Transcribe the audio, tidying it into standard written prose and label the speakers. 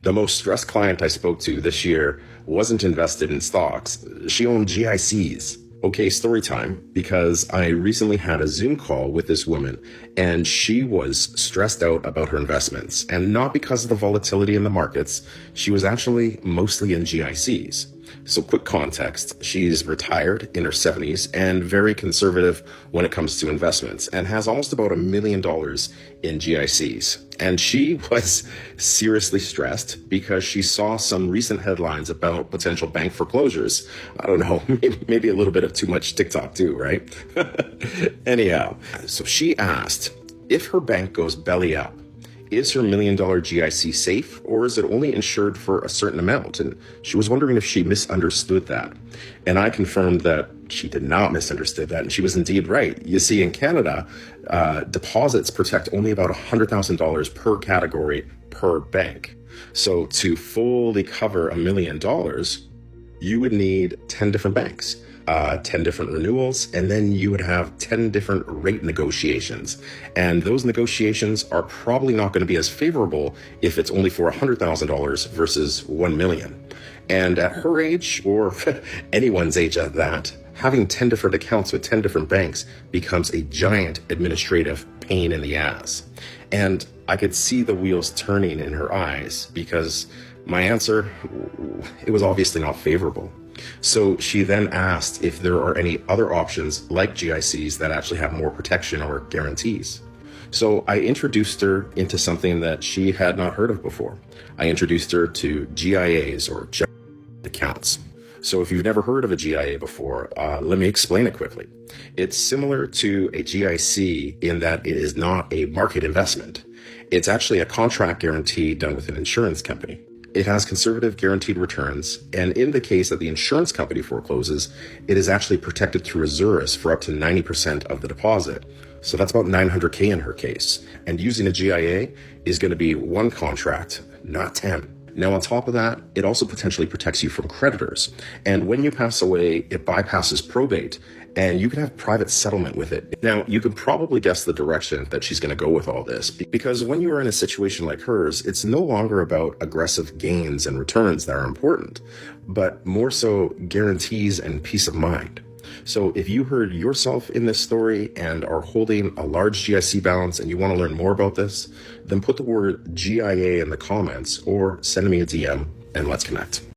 Speaker 1: The most stressed client I spoke to this year wasn't invested in stocks. She owned GICs. Okay, story time, because I recently had a Zoom call with this woman and she was stressed out about her investments, and not because of the volatility in the markets. She was actually mostly in GICs. So quick context, she's retired in her 70s and very conservative when it comes to investments and has almost about $1 million in GICs. And she was seriously stressed because she saw some recent headlines about potential bank foreclosures. I don't know, maybe a little bit of too much TikTok too, right? Anyhow, so she asked, if her bank goes belly up, is her $1 million GIC safe, or is it only insured for a certain amount? And she was wondering if she misunderstood that. And I confirmed that she did not misunderstand that, and she was indeed right. You see, in Canada, deposits protect only about $100,000 per category per bank. So to fully cover $1 million, you would need 10 different banks. 10 different renewals, and then you would have 10 different rate negotiations. And those negotiations are probably not going to be as favorable if it's only for $100,000 versus 1 million. And at her age, or anyone's age at that, having 10 different accounts with 10 different banks becomes a giant administrative pain in the ass. And I could see the wheels turning in her eyes because my answer, it was obviously not favorable. So she then asked if there are any other options like GICs that actually have more protection or guarantees. So I introduced her into something that she had not heard of before. I introduced her to GIAs, or general accounts. So if you've never heard of a GIA before, let me explain it quickly. It's similar to a GIC in that it is not a market investment. It's actually a contract guarantee done with an insurance company. It has conservative guaranteed returns, and in the case that the insurance company forecloses, it is actually protected through reserves for up to 90% of the deposit. So that's about $900K in her case. And using a GIA is going to be one contract, not 10. Now, on top of that, it also potentially protects you from creditors. And when you pass away, it bypasses probate, and you can have private settlement with it. Now, you can probably guess the direction that she's going to go with all this, because when you are in a situation like hers, it's no longer about aggressive gains and returns that are important, but more so guarantees and peace of mind. So if you heard yourself in this story and are holding a large GIC balance and you want to learn more about this, then put the word GIA in the comments or send me a DM and let's connect.